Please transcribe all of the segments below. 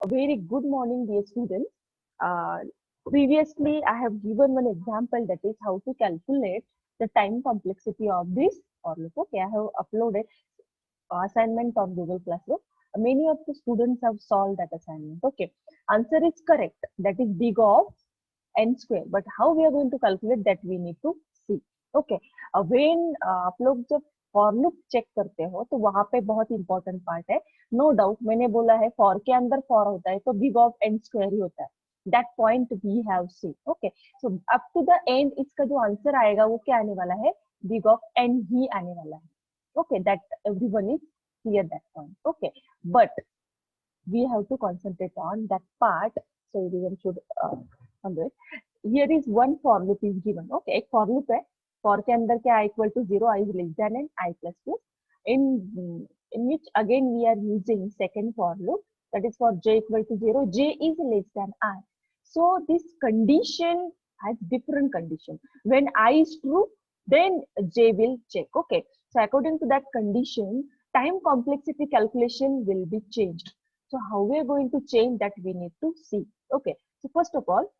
A very good morning, dear students. Uh, Previously, I have given one example, that is how to calculate the time complexity of this for loop. Okay, I have uploaded assignment on Google Classroom. Many of the students have solved that assignment. Okay, answer is correct. That is big of n square. But how we are going to calculate that we need to see. Okay, when आप लोग जब for loop check करते हो तो वहां पे बहुत important part है. नो डाउट मैंने बोला है फॉर के अंदर फॉर होता है तो बिग ऑफ एन स्क्वायर ही होता है. That point we have see. Okay, so up to the end इसका जो आंसर आएगा वो क्या आने वाला है, बिग ऑफ एन ही आने वाला है. Okay, that everyone is clear that point. Okay, but we have to concentrate on that part, so everyone should follow it. Here is one for loop is given. Okay, एक for loop है. For के अंदर क्या equal to 0, I is less than n, I plus plus. In in which again we are using second for loop, that is for j equal to 0, j is less than I. So this condition has different condition. When I is true, then j will check. Okay, so according to that condition, time complexity calculation will be changed. So how we are going to change that we need to see. Okay, so first of all,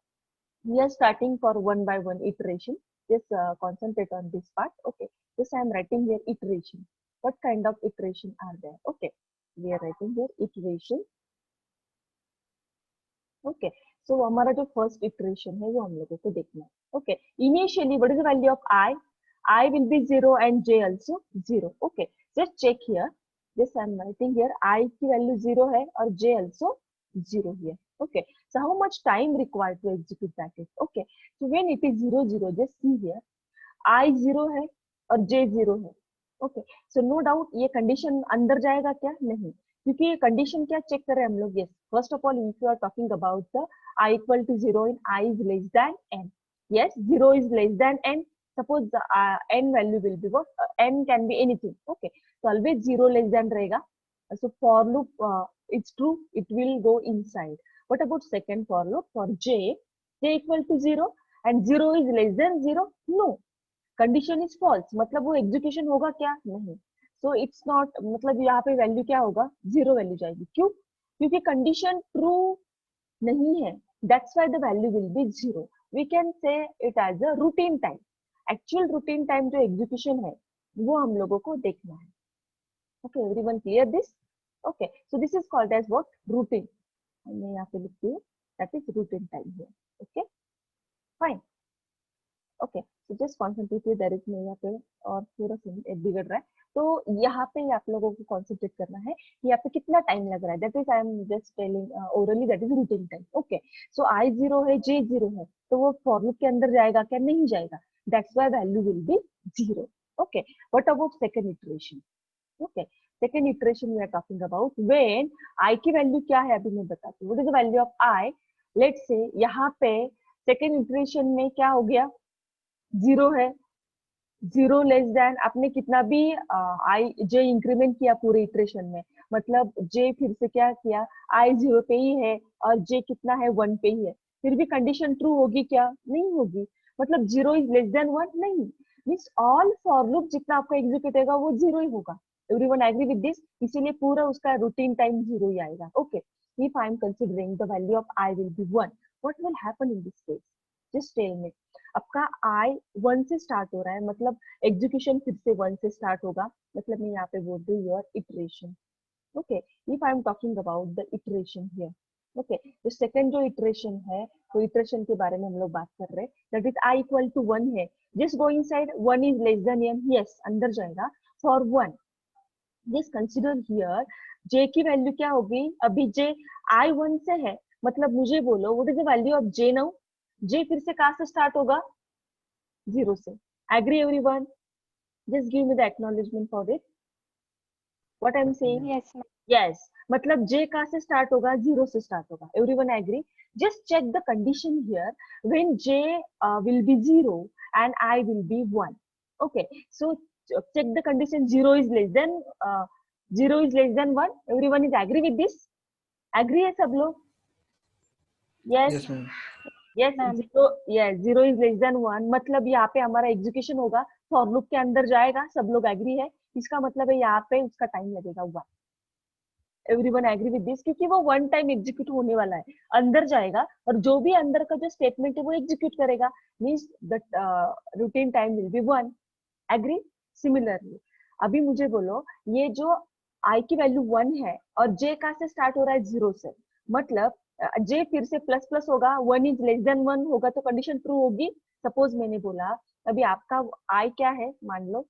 we are starting for one by one iteration. Just concentrate on this part. Okay, this I am writing here iteration. What kind of iteration are there? Okay, we are writing here iteration. Okay, so हमारा जो first iteration है वो हम लोगों को देखना है. Okay, initially what is the value of I? I will be 0 and j also 0. Okay, just check here. This I am writing here. I की value 0 है और j also 0 here. Okay, so how much time required to execute that is? Okay, so when it is 0 0, just see here. I 0 है और j 0 है. Okay, so no doubt ये condition अंदर जाएगा क्या, नहीं, क्योंकि ये कंडीशन क्या चेक कर रहे हैं हम लोग. Yes, first of all if you are talking about the i equal to 0 in i is less than n. Yes, 0 is less than n. Suppose n value will be what, n can be anything. Okay, so always 0 less than रहेगा. So for loop it's true, it will go inside. What about second for loop? For j equal to 0 and 0 is less than 0? No, condition is false, मतलब वो execution होगा क्या, नहीं. So it's not, मतलब यहाँ पे value क्या होगा, 0 वैल्यू जाएगी. क्यों? क्योंकि कंडीशन ट्रू नहीं है. That's why the value will be 0. We can say it as a routine time. Actual routine time जो एग्जीक्यूशन है वो हम लोगों को देखना है. Okay, everyone clear this? Okay, so this is called as what, routine. मैं यहाँ पे लिखती हूँ that is routine time here. Okay, fine. Okay, तो just concentrate here, there is no यहाँ पे और थोड़ा सा बिगड़ रहा है. तो यहाँ पे आप लोगों को कॉन्सेंट्रेट करना है कि यहाँ पे कितना टाइम लग रहा है. That is I am just telling orally, that is routine time. Okay, so I 0 है, जे 0 है, तो वो फॉर लूप के अंदर जाएगा क्या, नहीं जाएगा. That's why value will be 0. Okay, what about second iteration? Okay, second iteration we are talking about when i की वैल्यू क्या है, अभी मैं बताती हूँ. What is the value of i? Let's say यहाँ पे सेकंड इटरेशन में क्या हो गया, 0 है. 0 लेस देन, आपने कितना भी आई जे इंक्रीमेंट किया पूरे इटरेशन में, मतलब जे फिर से क्या किया, आई 0 पे ही है और जे कितना है, 1 पे ही है, फिर भी कंडीशन ट्रू होगी क्या, नहीं होगी. मतलब 0 इज लेस देन 1, नहीं. मीन्स ऑल फॉर लूप जितना आपका एग्जीक्यूट होगा वो 0 ही होगा. Everyone agree with this? इसीलिए पूरा उसका रूटीन टाइम 0 ही आएगा. Okay, if I am considering the value of I will be 1, what will happen in this case? Just tell me. आपका आई 1 से स्टार्ट हो रहा है, मतलब एग्जीक्यूशन फिर से 1 से स्टार्ट होगा, मतलब मैं यहाँ पे बोल रही हूँ your iteration. Okay, if I am talking about the iteration here. Okay, तो सेकंड जो इटरेशन है, तो इटरेशन के बारे में हम लोग बात कर रहे हैं. That is i equal to 1 है, just go inside, 1 is less than n. Yes, अंदर जाएगा for 1. Just consider here, j की वैल्यू क्या होगी, अभी जे आई 1 से है, मतलब मुझे बोलो what is the value of J now. J फिर से कहाँ से स्टार्ट होगा, 0 से. Agree everyone? Just give me the acknowledgement for it, what I am saying. Yes, ma'am. Yes, मतलब जे कहाँ से स्टार्ट होगा, 0 से स्टार्ट होगा. Everyone agree? Just check the condition here, when j will be 0 and i will be 1. Okay, so check the condition, 0 is less than 1. Everyone is agree with this? Agree है सब लोग? Yes. Yes, ma'am. Yes, Ma'am. 0. Yes, 0 is less than 1, मतलब यहाँ पे हमारा execution होगा, for loop के अंदर जाएगा. सब लोग एग्री है? इसका मतलब है यहाँ पे उसका टाइम लगेगा 1. एवरीवन एग्री विद दिस, क्योंकि वो वन टाइम एग्जीक्यूट होने वाला है, अंदर जाएगा और जो भी अंदर का जो स्टेटमेंट है वो एग्जीक्यूट करेगा, means the routine time will be 1। Agree? Similarly अभी मुझे बोलो, ये जो आई की वैल्यू 1 है और जे कहाँ से स्टार्ट हो रहा है? 0 से, मतलब जे फिर से प्लस प्लस होगा, 1 इज लेस देन 1 होगा तो कंडीशन ट्रू होगी। सपोज मैंने बोला अभी आपका आई क्या है, मान लो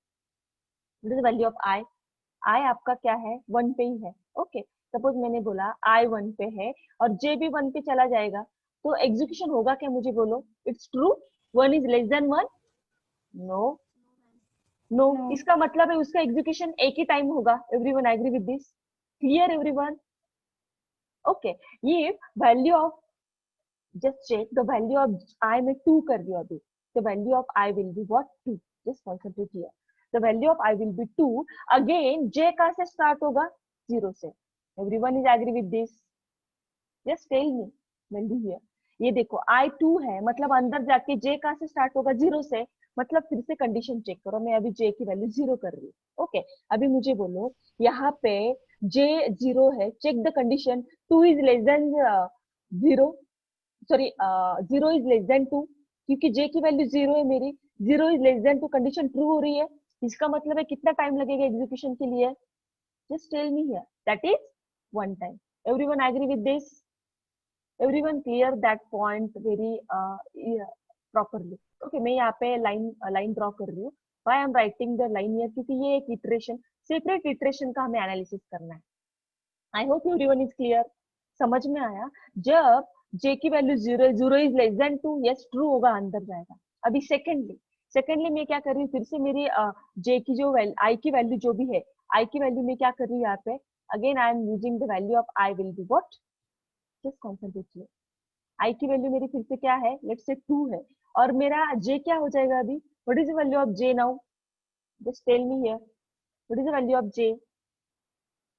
दिस इज वैल्यू ऑफ आई, आई आपका क्या है? 1 पे ही है। ओके, सपोज मैंने बोला आई 1 पे है और जे भी 1 पे चला जाएगा, तो एग्जीक्यूशन होगा क्या? मुझे बोलो, it's true 1 is less than 1? No, no, इसका मतलब है उसका एग्जीक्यूशन एक ही टाइम होगा। Everyone agree with this? Clear everyone? Okay, ये value of, just check the value of I में 2 कर दियो अभी, the value of I will be what? 2। Just concentrate here, the value of I will be 2। Again J कहां से start होगा? 0 से। Everyone is agree with this? Just tell me value here. ये देखो आई 2 है, मतलब अंदर जाके जे कहां से स्टार्ट होगा? 0 से, मतलब फिर से कंडीशन चेक करो, मैं अभी जे की वैल्यू 0 कर रही हूँ। ओके, अभी मुझे बोलो यहाँ पे जे 0 है, check the condition, 2 is less than 0, sorry 0 is less than 2, क्योंकि जे की वैल्यू 0 है मेरी, 0 is less than 2, condition true हो रही है, इसका मतलब है कितना टाइम लगेगा एग्जीक्यूशन के लिए? Just tell me here, that is 1 time. Everyone agree with this? Everyone clear that point very properly? Okay, मैं यहाँ पे लाइन ड्रॉ कर रही हूँ। Why I am writing the line here? क्योंकि ये एक इटरेशन, सेपरेट इटरेशन का हमें एनालिसिस करना है। I hope everyone is clear, समझ में आया? जब जे की value 0 is less than 2, yes true होगा, अंदर जाएगा। अभी सेकेंडली मैं क्या कर रही हूँ, फिर से मेरी जे की जो आई की वैल्यू जो भी है, आई की वैल्यू में क्या कर रही हूँ यहाँ पे? Again I am using the value of I will be what? Just concentrate here, I की वैल्यू मेरी फिर से क्या है? लेट्स से 2 है, और मेरा जे क्या हो जाएगा अभी? What is the value of J now? Just tell me here, what is the value of J?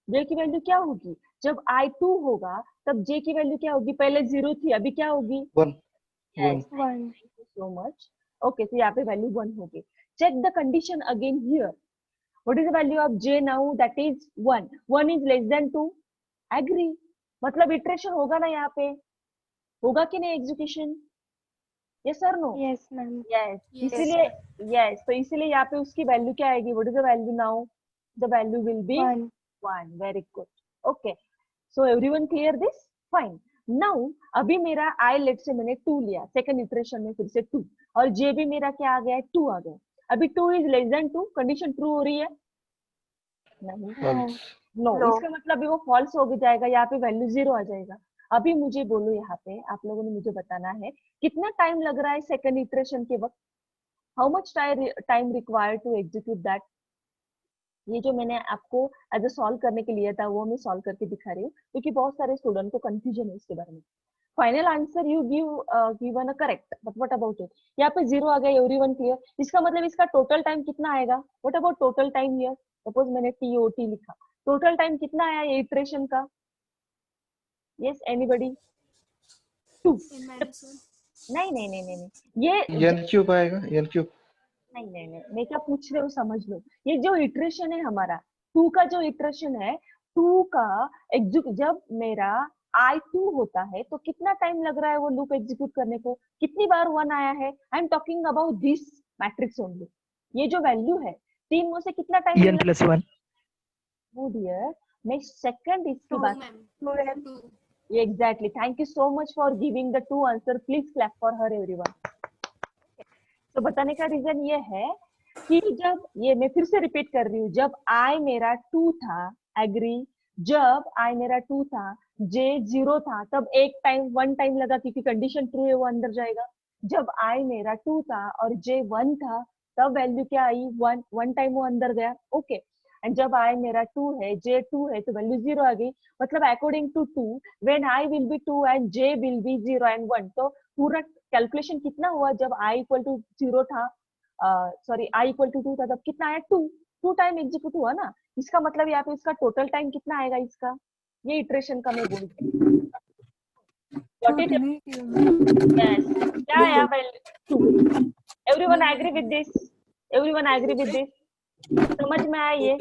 J की वैल्यू क्या होगी? जब आई 2 होगा तब जे की वैल्यू क्या होगी? पहले 0 थी, अभी क्या होगी? 1 Yes, 1 thank you so much. Okay, so यहाँ पे वैल्यू 1 होगी। Check the condition again here. What is the value of j now? That is 1. 1 is less than 2. Agree. मतलब इटरेशन होगा ना यहाँ पे? होगा कि नहीं execution? Yes or no? Yes, ma'am. Yes. Yes, इसीलिए yes, तो इसीलिए यहाँ पे उसकी वैल्यू क्या आएगी? What is the value now? The value will be 1. 1. Very good. Okay. So everyone clear this? Fine. Now अभी मेरा I लेट से मैंने 2 लिया, सेकंड इटरेशन में फिर से 2, और J भी मेरा क्या आ गया है? 2 आ गया। अभी 2 is less than 2, condition true हो रही है? नहीं, false नो, इसका मतलब भी वो फॉल्स हो जाएगा, यहाँ पे वैल्यू 0 आ जाएगा। अभी मुझे बोलो, यहाँ पे आप लोगों ने मुझे बताना है कितना टाइम लग रहा है सेकंड इटरेशन के वक्त? How much time required to execute that? ये जो मैंने आपको एज अ सॉल्व करने के लिए था वो मैं सॉल्व करके दिखा रही हूँ, क्योंकि बहुत सारे स्टूडेंट को कंफ्यूजन है इसके बारे में। Final answer you given a correct, but what about it? यहाँ पे 0 आ गया, एवरीवन क्लियर? इसका मतलब इसका टोटल टाइम कितना आएगा? What about total time here? Suppose मैंने टीओटी लिखा, टोटल टाइम कितना आया ये इटरेशन का? Yes anybody? 2? नहीं नहीं नहीं नहीं नहीं, ये n क्यूब आएगा n क्यूब नहीं नहीं नहीं, मैं क्या पूछ रही हूँ समझ लो। ये जो इटरेशन है हमारा 2 का, जो इटरेशन है 2 का जब मेरा I2 होता है तो कितना टाइम लग रहा है वो लूप एग्जीक्यूट करने को? कितनी बार 1 आया है? I am talking about this matrix only. ये जो वैल्यू है 3 में से कितना टाइम n plus 1 डियर? मैं सेकंड इसकी 2, बात, ma'am. 2. Exactly, thank you so much for giving the 2 answer, please clap for her everyone. तो बताने का रीजन ये है कि जब ये, मैं फिर से रिपीट कर रही हूँ, जब आई मेरा 2 था, एग्री, जब आई मेरा 2 था, जे 0 था, तब एक टाइम 1 टाइम लगा, क्योंकि कंडीशन ट्रू है वो अंदर जाएगा। जब आई मेरा 2 था और जे 1 था, तब वैल्यू क्या आई? 1 टाइम वो अंदर गया। ओके, एंड जब आई मेरा 2 है, जे 2 है, तो वैल्यू 0 आ गई। मतलब according to 2, when i will be 2 and j will be 0 and 1, तो पूरा कैलकुलेशन कितना हुआ? जब i इक्वल टू 0 था, सॉरी i इक्वल टू 2 था, तब कितना आया? 2 टाइम एग्जीक्यूट हुआ ना। इसका मतलब यहाँ पे इसका टोटल टाइम कितना आएगा इसका? ये इटरेशन का मैं बोलती हूँ। What is it? Yes. क्या आया? 2। Everyone agree with this? Everyone agree with this? समझ में आया ये?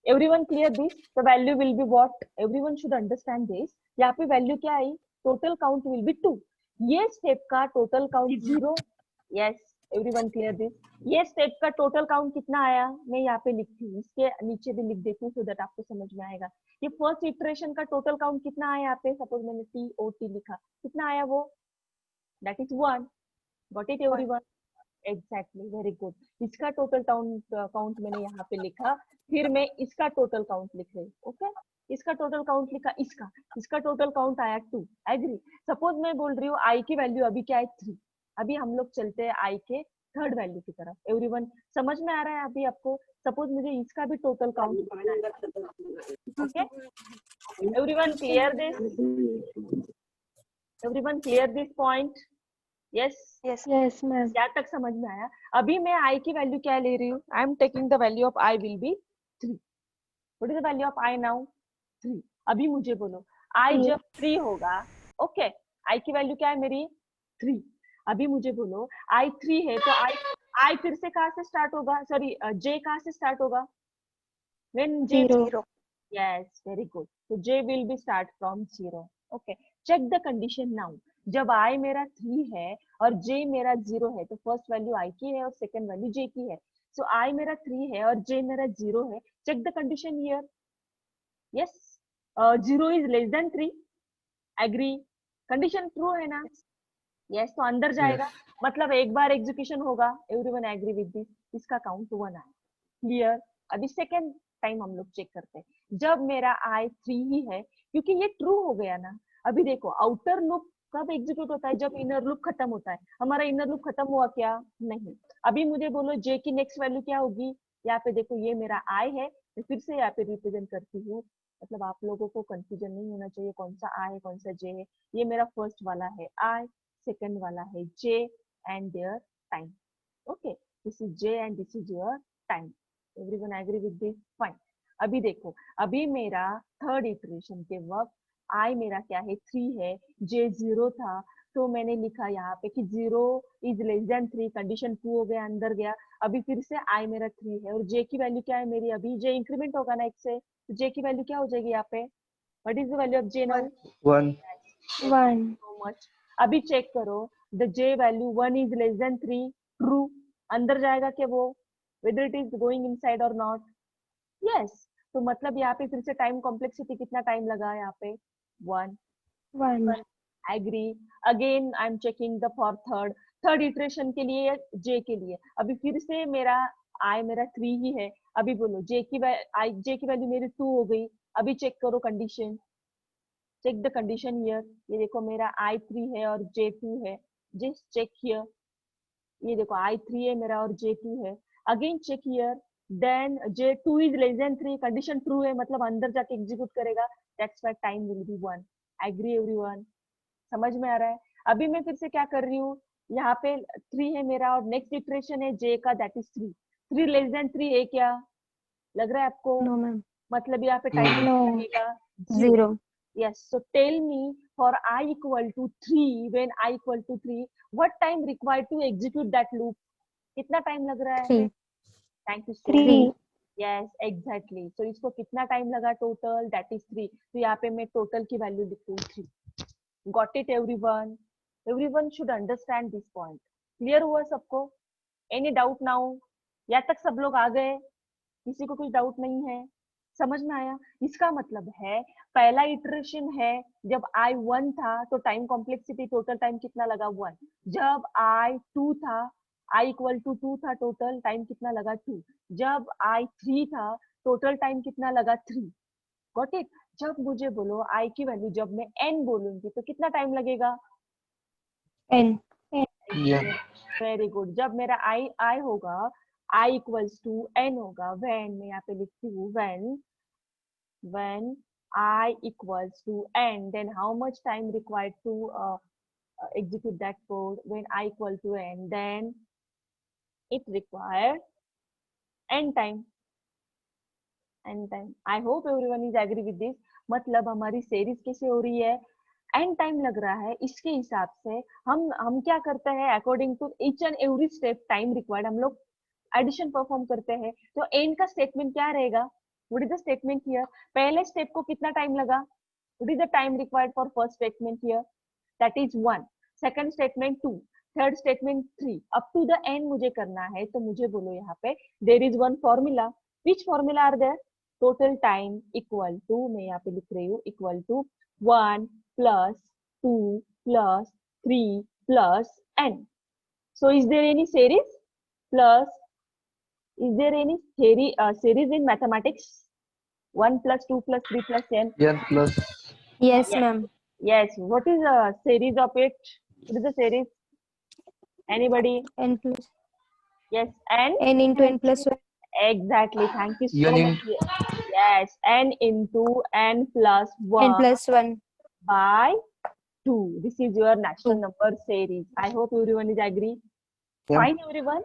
Everyone clear this? The value will be what? Everyone should understand this. यहाँ पे वैल्यू क्या आई? Total count will be 2. ये स्टेप का total count 0. Yes, everyone clear this? ये स्टेप का टोटल काउंट कितना आया? मैं यहाँ पे लिखती हूँ, इसके नीचे भी लिख देती हूँ सो दैट आपको समझ में आएगा. ये फर्स्ट इटरेशन का टोटल काउंट कितना आया यहाँ पे? सपोज मैंने TOT लिखा, कितना आया वो? That is 1. Got it everyone? Exactly, very good. इसका टोटल काउंट मैंने यहाँ पे लिखा, फिर मैं इसका टोटल काउंट लिख रही. ओके, इसका टोटल काउंट लिखा, इसका टोटल काउंट आया 2. एग्री? सपोज मैं बोल रही हूँ आई की वैल्यू अभी क्या है? 3. अभी हम लोग चलते हैं आई के थर्ड वैल्यू की तरफ. एवरीवन समझ में आ रहा है अभी आपको? सपोज मुझे इसका भी टोटल काउंट करना है. Okay, everyone clear this? Everyone clear this point? Yes, yes ma'am. क्या तक समझ में आया? अभी मैं आई की वैल्यू क्या ले रही हूँ? I am taking the value of I will B 3. What is the value of I now? 3. अभी मुझे बोलो आई जब 3 होगा, ओके, आई की वैल्यू क्या है मेरी? 3. अभी मुझे बोलो आई 3 है तो आई फिर से कहाँ से स्टार्ट होगा? सॉरी, जे कहाँ से स्टार्ट होगा? When J 0. Yes, very good. So J will be start from 0. Okay. Check the condition now. जब I मेरा 3 है और J मेरा 0 है तो फर्स्ट वैल्यू I की है और सेकंड वैल्यू J की है. So I मेरा 3 है और J मेरा 0 है. Check the condition here. Yes. 0 is less than 3. Agree? Condition true है ना? Yes. तो अंदर जाएगा. मतलब एक बार एग्जीक्यूशन होगा. Everyone agree with this? इसका काउंट 1 आया. क्लियर? अभी सेकंड टाइम हम लोग चेक करते हैं. जब मेरा आई 3 ही है, क्योंकि ये ट्रू हो गया ना. अभी देखो आउटर लूप कब एग्जीक्यूट होता है? जब इनर लूप खत्म होता है. हमारा इनर लूप खत्म हुआ क्या? नहीं. अभी मुझे बोलो जे की नेक्स्ट वैल्यू क्या होगी? यहाँ पे देखो ये मेरा आई है, मैं फिर से यहाँ पे रिप्रेजेंट करती हूँ. मतलब आप लोगों को कंफ्यूजन नहीं होना चाहिए कौन सा आई है कौन सा जे है. ये मेरा फर्स्ट वाला है आई, सेकंड वाला है j and there time. Okay, this is j and this is your time. Everyone agree with this? Fine. अभी देखो, अभी मेरा थर्ड इटरेशन के वक्त आई मेरा क्या है? 3 है, जे 0 था, तो मैंने लिखा यहाँ पे कि 0 इज लेस देन 3. कंडीशन 2 हो गया, अंदर गया. अभी फिर से आई मेरा 3 है और जे की वैल्यू क्या है मेरी? अभी जे इंक्रीमेंट होगा ना एक से, तो जे की वैल्यू क्या हो जाएगी यहाँ पे? What is the value of J now? 1. 1. So much. अभी चेक करो, the J value 1 is less than 3. True. अंदर जाएगा क्या वो? whether it is going inside or not? yes. तो मतलब यहाँ पे फिर से टाइम कॉम्प्लेक्सिटी कितना टाइम लगा यहाँ पे? 1. 1. Agree? Again I am checking the for third iteration के लिए, जे के लिए. अभी फिर से मेरा आई मेरा 3 ही है. अभी बोलो जे की वैल्यू मेरी 2 हो गई. अभी चेक करो condition. Check the condition here. ये देखो मेरा आई 3 है और जे 2 है. Just check here. ये देखो आई 3 है मेरा और जे 2 है. Again check here. Then j 2 is less than 3. Condition true है, मतलब अंदर जाके एग्जीक्यूट करेगा. That's why time will be 1. Agree everyone? समझ में आ रहा है? अभी मैं फिर से क्या कर रही हूँ, यहाँ पे 3 है मेरा और नेक्स्ट इटरेशन है जे का, दैट इज 3. 3 लेस देन 3 है क्या? लग रहा है आपको? No ma'am. मतलब यहाँ पे टाइम No. लगेगा 0. 0. Yes. So tell me, for I equal to 3, when I equal to 3, what time required to execute that loop? कितना टाइम लग रहा है? 3. Thank you so 3. Much. Yes, exactly. So इसको कितना टाइम लगा टोटल? That is 3. तो यहाँ पे मैं टोटल की वैल्यू लिख रही हूँ 3. Got it everyone? Everyone should understand this point. Clear हुआ सबको? Any doubt now? यहाँ तक सब लोग आ गए? किसी को कुछ डाउट नहीं है? समझ में आया? इसका मतलब है पहला इटरेशन है जब आई 1 था तो टाइम कॉम्प्लेक्सिटी टोटल टाइम कितना लगा? 1. जब आई 2 था, आई इक्वल टू 2 था, टोटल टाइम कितना लगा? 2. जब आई 3 था, टोटल टाइम कितना लगा? 3. Got it? जब मुझे बोलो आई की वैल्यू जब मैं n बोलूंगी तो कितना टाइम लगेगा? N. Very good. जब मेरा आई होगा, आई इक्वल्स टू n होगा, व्हेन मैं यहाँ पे लिखती हूँ when I equals to n, then how much time required to execute that code? When I equal to n, then it required n time. I hope everyone is agree with this. मतलब हमारी series कैसे हो रही है? N time लग रहा है, इसके हिसाब से हम क्या करते हैं? According to each and every step time required हम लोग एडिशन परफॉर्म करते हैं. तो एन का स्टेटमेंट क्या रहेगा? What is the statement here? पहले स्टेप को कितना टाइम लगा? What is the time required for first statement here? That is 1. Second statement 2. Third statement 3. Up to the end मुझे करना है, तो मुझे बोलो यहाँ पे there is one formula. Which formula are there? Total time equal to, मैं यहाँ पे लिख रही हूँ, equal to 1 plus 2 plus 3 plus n. So is there any series? Plus, is there any series in mathematics? 1 plus 2 plus 3 plus n. n plus Yes, Yes. ma'am. Yes. What is a series of it? What is the series? Anybody? N plus Yes. N. n into n plus 1. Exactly. Thank you so n much. Yes. N into n plus N 1 plus 1. by 2. This is your natural 2. number series. I hope everyone is agree. Yeah. Fine everyone.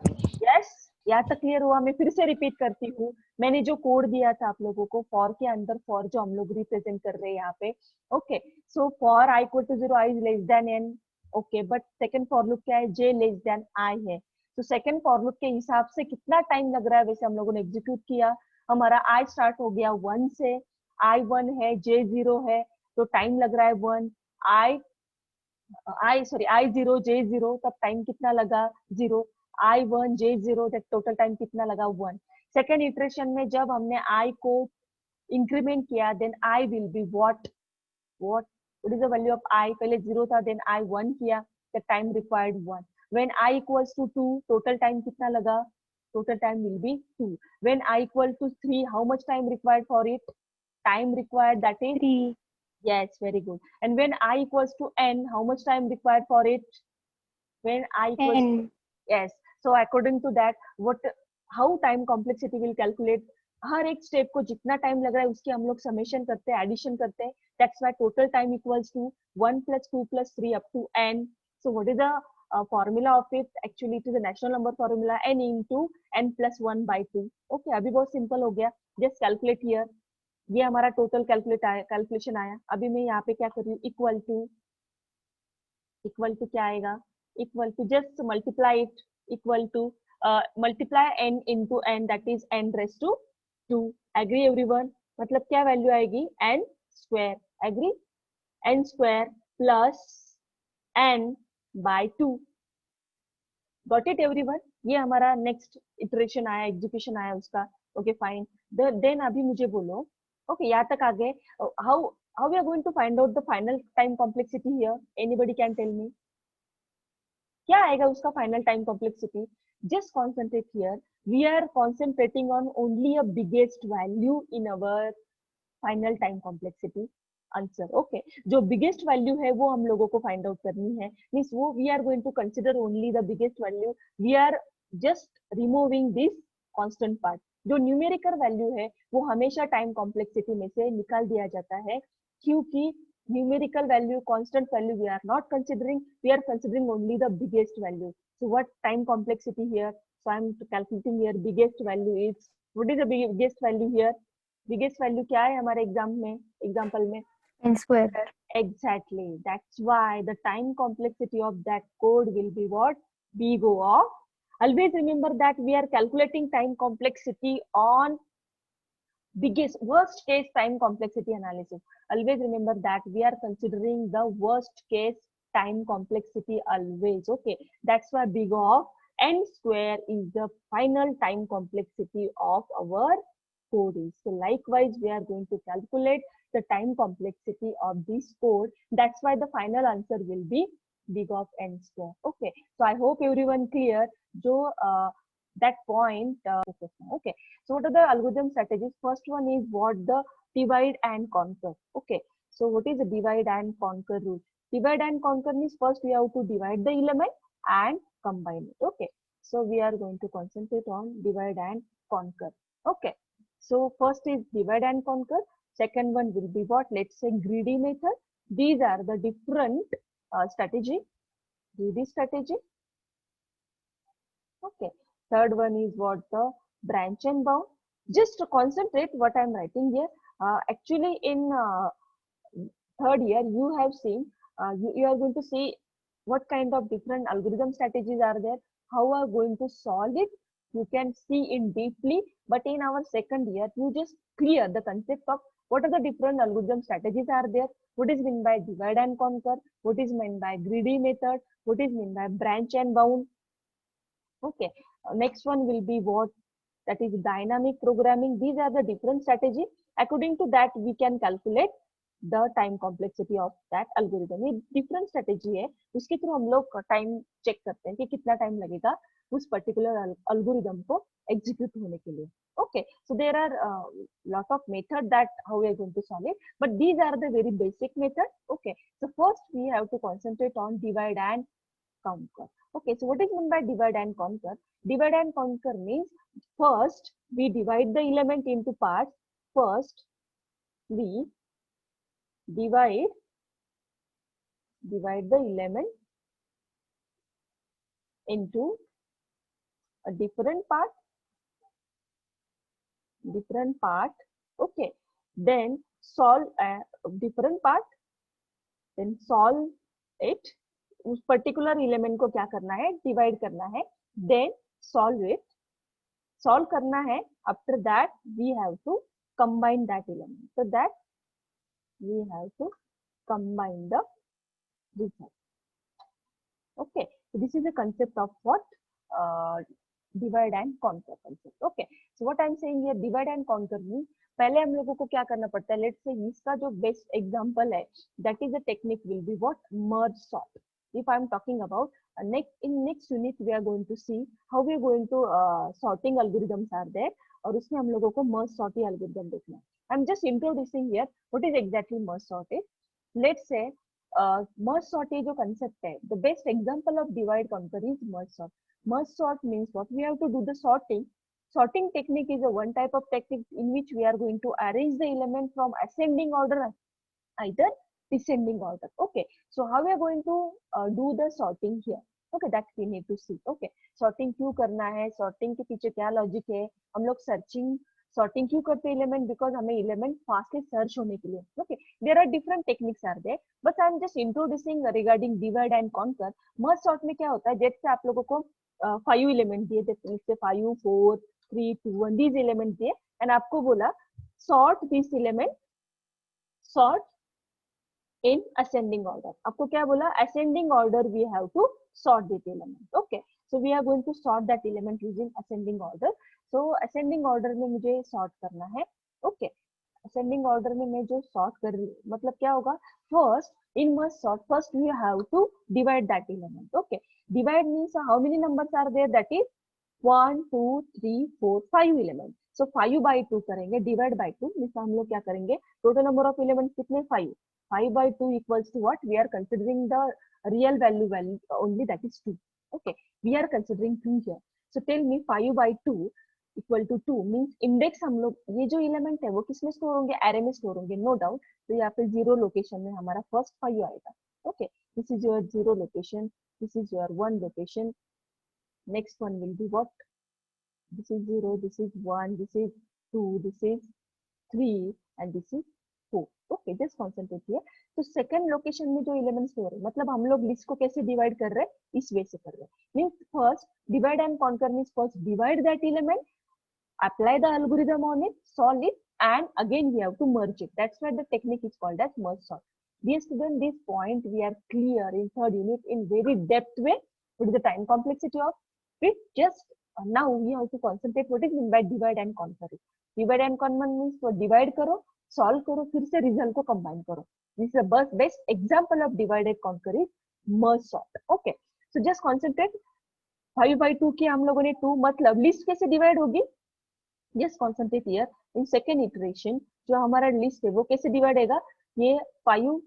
Yes. यहाँ तक clear हुआ? मैं फिर से repeat करती हूँ, मैंने जो कोड दिया था आप लोगों को फॉर के अंदर, फॉर जो हम लोग रिप्रेजेंट कर रहे हैं यहाँ पे, okay, so for i equal to 0, i is less than n, okay, but second for loop क्या है? जे लेस देन आई है। तो सेकंड फॉर लूप के हिसाब से कितना टाइम लग रहा है वैसे हम लोगों ने एग्जीक्यूट किया। हमारा आई स्टार्ट हो गया 1 से, आई 1 है, जे 0 है, तो टाइम लग रहा है 1, आई 0 जे 0, तब टाइम कितना लगा? 0, आई 1 जे 0, तब टोटल टाइम कितना लगा? 1। सेकेंड इटरेशन में जब हमने आई को इंक्रीमेंट किया, then I will be what is the value of I? पहले 0 था, देन आई 1 किया, the time required 1। When I equals to 2, total time कितना लगा? Total time will be 2। When I equal to 3, how much time required for it? Time required, that is 3. yes, very good. And when I equals to n, how much time required for it? When I equals N. yes, so according to that, what how time complexity will calculate? हर एक step को जितना time लग रहा है उसकी हम लोग summation करते हैं, एडिशन करते हैं, that's why total time equals to 1 plus 2 plus 3 up to n. So what is the formula of it? Actually it is a natural number formula, n into n plus 1 by 2. Okay, अभी बहुत simple हो गया, just calculate here. ये हमारा total calculation आया। अभी मैं यहाँ पे क्या कर रही हूँ? इक्वल टू क्या आएगा? Equal to just multiply it, equal to multiply n into n, that is n raise to 2। Agree everyone? मतलब क्या वैल्यू आएगी? n square. Agree? n square plus n by 2। Got it everyone? ये हमारा next iteration आया, execution आया उसका। Okay fine, then अभी मुझे बोलो, ओके यहाँ तक आ गए, how we are going to find out the final time complexity here? Anybody can tell me? क्या आएगा उसका final time complexity? Just concentrate here, we are concentrating on only a biggest value in our final time complexity answer. Okay, जो biggest value है वो हम लोगों को find out करनी है, मीन्स वो we are going to consider only the biggest value, we are just removing this constant part. जो न्यूमेरिकल वैल्यू है वो हमेशा टाइम कॉम्प्लेक्सिटी में से निकाल दिया जाता है, क्योंकि numerical value, constant value we are not considering, we are considering only the biggest value. So what time complexity here? So I am calculating here biggest value is, what is the biggest value here? Biggest value क्या है हमारे exam में, example में? N square. Exactly, that's why the time complexity of that code will be what? Big O of. Always remember that we are calculating time complexity on biggest worst case time complexity analysis. Always remember that we are considering the worst case time complexity always. Okay, that's why big O of n square is the final time complexity of our code is. So likewise we are going to calculate the time complexity of this code. That's why the final answer will be big of n square. Okay, so I hope everyone clear jo that point. Okay, so what are the algorithm strategies? First one is what? The divide and conquer. Okay, so what is the divide and conquer rule? Divide and conquer means first we have to divide the element and combine it. Okay, so we are going to concentrate on divide and conquer. Okay, so first is divide and conquer. Second one will be what? Let's say greedy method. These are the different strategy. Greedy strategy. Okay, third one is what? The branch and bound. Just to concentrate what I'm writing here. Actually in third year you have seen, you are going to see what kind of different algorithm strategies are there, how are going to solve it, you can see in deeply, but in our second year, you just clear the concept of what are the different algorithm strategies are there, what is meant by divide and conquer, what is meant by greedy method, what is meant by branch and bound. Okay, next one will be what that is dynamic programming. These are the different strategy. According to that, we can calculate the time complexity of that algorithm. ये different strategy है, उसके through हम लोग time check करते हैं कि कितना time लगेगा उस पर्टिकुलर algorithm को execute होने के लिए. Okay, so there are lot of method that how we are going to solve it, but these are the very basic method. Okay, so first we have to concentrate on divide and conquer. Okay, so what is meant by divide and conquer? Divide and conquer means first we divide the element into parts. First we divide the element into a different part. Okay, then solve a different part, then solve it. उस particular element को क्या करना है, divide करना है, then solve it. Solve करना है, after that we have to combine that element, so that we have to combine the result. Okay, so this is the concept of what divide and conquer concept. Okay, so what I'm saying here, divide and conquer means पहले हम लोगों को क्या करना पड़ता है. Let's say इसका जो बेस्ट एग्जांपल है, that is the technique will be what, merge sort. If I'm talking about next unit, we are going to see how we are going to sorting algorithms are there, और उसमें हम लोगों को merge sorting algorithm देखना है. I'm just introducing here what is exactly merge sort is. Let's say merge sort जो concept है, the best example of divide conquer is merge sort. Merge sort means what, we have to do the sorting. Sorting technique is a one type of technique in which we are going to arrange the element from ascending order either descending order. Okay, so how we are going to do the sorting here? Okay, that we need to see. Okay, sorting क्यों करना है, sorting के पीछे क्या logic है, हम लोग sorting क्यों करते हैं एलिमेंट, बिकॉज हमें एलिमेंट फास्टली सर्च होने के लिए. Okay, there are different techniques are there, but I am just introducing regarding divide and conquer. Merge sort में क्या होता है, जैसे आप लोगों को 5 एलिमेंट दिए, जैसे 5 4 3 2 1 दीज एलिमेंट दिए, एंड आपको बोला sort this element, sort in ascending order. आपको क्या बोला, ascending order we have to sort that element. Okay, so we are going to sort that element using ascending order. So ascending order में मुझे sort करना है. Okay, ascending order में मैं जो sort कर रही हूँ, मतलब क्या होगा, first in merge sort first we have to divide that element. Okay, divide means how many numbers are there, that is 1 2 3 4 5 element. So 5 by 2 करेंगे, divide by 2 means हम लोग क्या करेंगे, total number of elements कितने, 5. 5 by 2 equals to what, we are considering the real value only, that is 2. Okay, we are considering 2 here. So tell me 5 by 2 equal to 2 means index हम लोग, ये जो element है वो किसमें store होंगे, array में स्टोर होंगे, नो डाउट. तो यहाँ पे 0 लोकेशन में हमारा फर्स्ट 5 आएगा. Okay, this is your 0 location, this is your 1 location, next one will be what, this is 0, this is 1, this is 2, this is 3 and this is 4. Okay, just concentrate here. तो second location में जो elements हो रहे हैं, मतलब हम लोग list को कैसे डिवाइड कर रहे हैं, इस वे से कर रहे हैं. Means first divide and conquer means first divide that element, apply the algorithm on it, solve it, and again we have to merge it. That's why the technique is called as merge sort. Dear student, this point we are clear in third unit in very depth way. What is the time complexity of it? Just now we have to concentrate what is meant by divide and conquer. Divide and conquer means for divide करो, solve करो, फिर से result को combine करो. This is the best example of divide and conquer is merge sort. Okay, so just concentrate. 5 by 2 की हम लोगों ने 2, मतलब लिस्ट कैसे डिवाइड होगी, just concentrate here. In second iteration जो हमारा लिस्ट है वो कैसे डिवाइड होगा, ये 5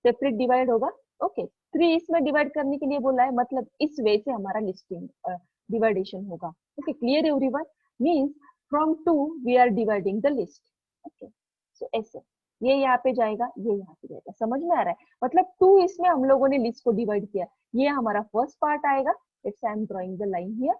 सेपरेट डिवाइड होगा. ओके, 3 इसमें डिवाइड करने के लिए बोला है, मतलब इस वे से हमारा लिस्टिंग डिवाइडेशन होगा. Okay, clear everyone, means from 2 we are dividing the list. Okay, so ऐसे ये यहाँ पे जाएगा, ये यहाँ पे जाएगा, समझ में आ रहा है, मतलब 2 इसमें हम लोगों ने लिस्ट को डिवाइड किया, ये हमारा फर्स्ट पार्ट आएगा. It's I am drawing the line here.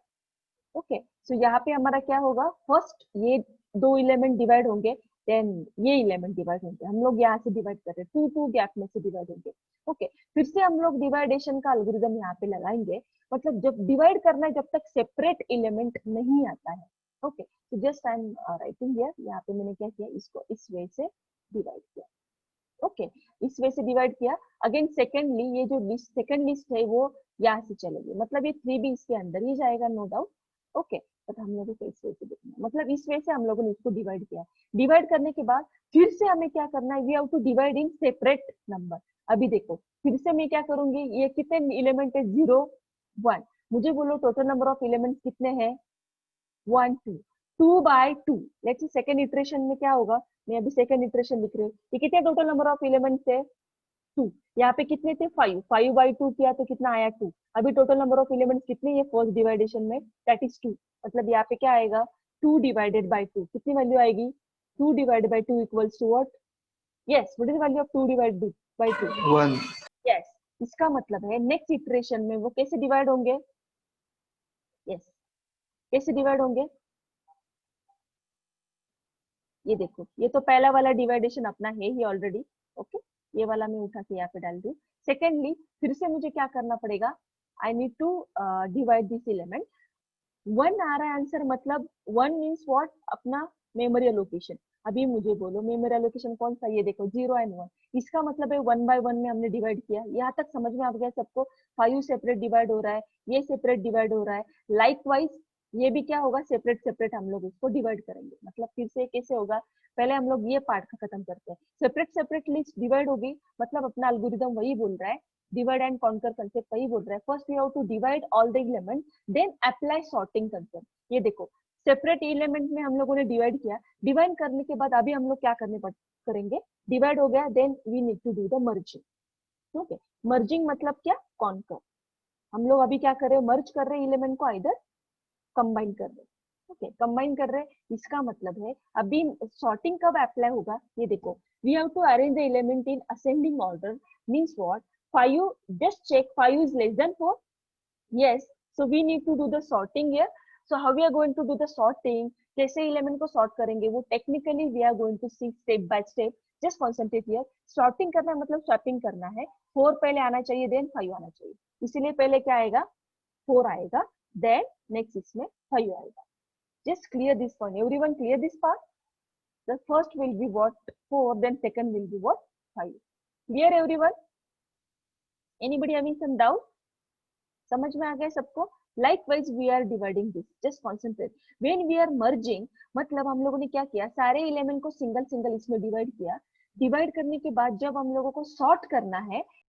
Okay, so यहाँ पे हमारा क्या होगा, फर्स्ट ये 2 एलिमेंट डिवाइड होंगे, देन ये एलिमेंट डिवाइड होंगे, हम लोग यहाँ से डिवाइड कर रहे हैं, 2 2 गैप में से डिवाइड होंगे. ओके, फिर से हम लोग डिवाइडेशन का एल्गोरिथम यहाँ पे लगाएंगे, मतलब जब डिवाइड करना है जब तक सेपरेट एलिमेंट नहीं आता है। ओके, तो just I am writing here, यहाँ पे मैंने क्या किया, इसको इस वे से डिवाइड किया। ओके, इस वे से डिवाइड किया। अगेन सेकेंडली ये जो लिस्ट सेकंड लिस्ट है वो यहाँ से चलेगी, मतलब ये 3 भी इसके अंदर ही जाएगा, नो डाउट। ओके, बट हम लोगों को इस वे से देखना है, मतलब इस वे से हम लोगों ने इसको डिवाइड किया। डिवाइड करने के बाद फिर से हमें क्या करना है, we have to divide in separate number. अभी देखो फिर से मैं क्या करूंगी, ये कितने एलिमेंट है, 0 1, मुझे बोलो टोटल नंबर ऑफ एलिमेंट्स कितने हैं, 1 2, 2 by 2। Let's say second iteration में क्या होगा, मैं अभी सेकंड इटरेशन लिख रही हूँ, ये कितने टोटल नंबर ऑफ एलिमेंट्स है, 2। यहाँ पे कितने थे, 5, 5 बाई 2 किया तो कितना आया, 2। अभी टोटल नंबर ऑफ एलिमेंट्स कितने, ये फर्स्ट डिवाइडेशन में, दैट इज 2। मतलब यहाँ पे क्या आएगा, 2 डिवाइडेड बाई 2, कितनी वैल्यू आएगी, 2 divided by 2 equals to what, yes, what is value of 2 divided by 2, 1. Yes. इसका मतलब है नेक्स्ट इटरेशन में वो कैसे डिवाइड होंगे, यस, कैसे डिवाइड होंगे, ये देखो, ये तो पहला वाला डिवाइडेशन अपना है ही ऑलरेडी। ओके, ये वाला मैं उठा के यहाँ पे डाल दूं। सेकेंडली फिर से मुझे क्या करना पड़ेगा, I need to divide this element. 1 आ रहा है आंसर, मतलब 1 मीन्स व्हाट, अपना मेमोरी एलोकेशन। अभी मुझे बोलो मेमोरी एलोकेशन कौन सा, ये देखो 0 एंड 1, इसका मतलब है 1 बाय 1 में हमने डिवाइड किया। यहाँ तक समझ में आ गया सबको, 5 सेपरेट डिवाइड हो रहा है, ये सेपरेट डिवाइड हो रहा है, लाइकवाइज ये भी क्या होगा, सेपरेट सेपरेट हम लोग इसको डिवाइड करेंगे। मतलब फिर से कैसे होगा, पहले हम लोग ये पार्ट का खत्म करते हैं, सेपरेट सेपरेट लिस्ट डिवाइड होगी, मतलब अपना एल्गोरिदम वही बोल रहा है, डिवाइड एंड कॉन्कर कंसेप्ट वही बोल रहा है। First we have to divide all the element, then apply sorting concept. ये देखो सेपरेट एलिमेंट में हम लोगों ने डिवाइड किया, डिवाइड करने के बाद अभी हम लोग क्या करेंगे, डिवाइड हो गया, then we need to do the merging. Okay, merging मतलब क्या, कॉन्कर। हम लोग अभी क्या कर रहे हैं, मर्ज कर रहे हैं एलिमेंट को, इधर कंबाइन कर रहे हैं। ओके, कंबाइन कर रहे हैं, इसका मतलब है अभी सॉर्टिंग कब अप्लाई होगा, ये देखो, we have to arrange the element in ascending order, means what, 5, just check 5 is less than 4, yes, so we need to do the sorting here. So how we are going to do the sorting, कैसे element को sort करेंगे, वो technically we are going to see step by step. Just concentrate here, sorting करना है मतलब swapping करना है, 4 पहले आना चाहिए, देन 5 आना चाहिए, इसीलिए पहले क्या आएगा, 4 आएगा, देन नेक्स्ट इसमें 5 आएगा। Just clear this point, everyone clear this part, the first will be what 4, then second will be what 5। Clear everyone, anybody having some doubt, समझ में आ गया सबको। Likewise we are dividing this, just concentrate, when we are merging, मतलब हम लोगों ने क्या किया, सारे एलिमेंट को सिंगल सिंगल इसमें डिवाइड किया। डिवाइड करने के बाद जब हम लोगों को सॉर्ट करना है,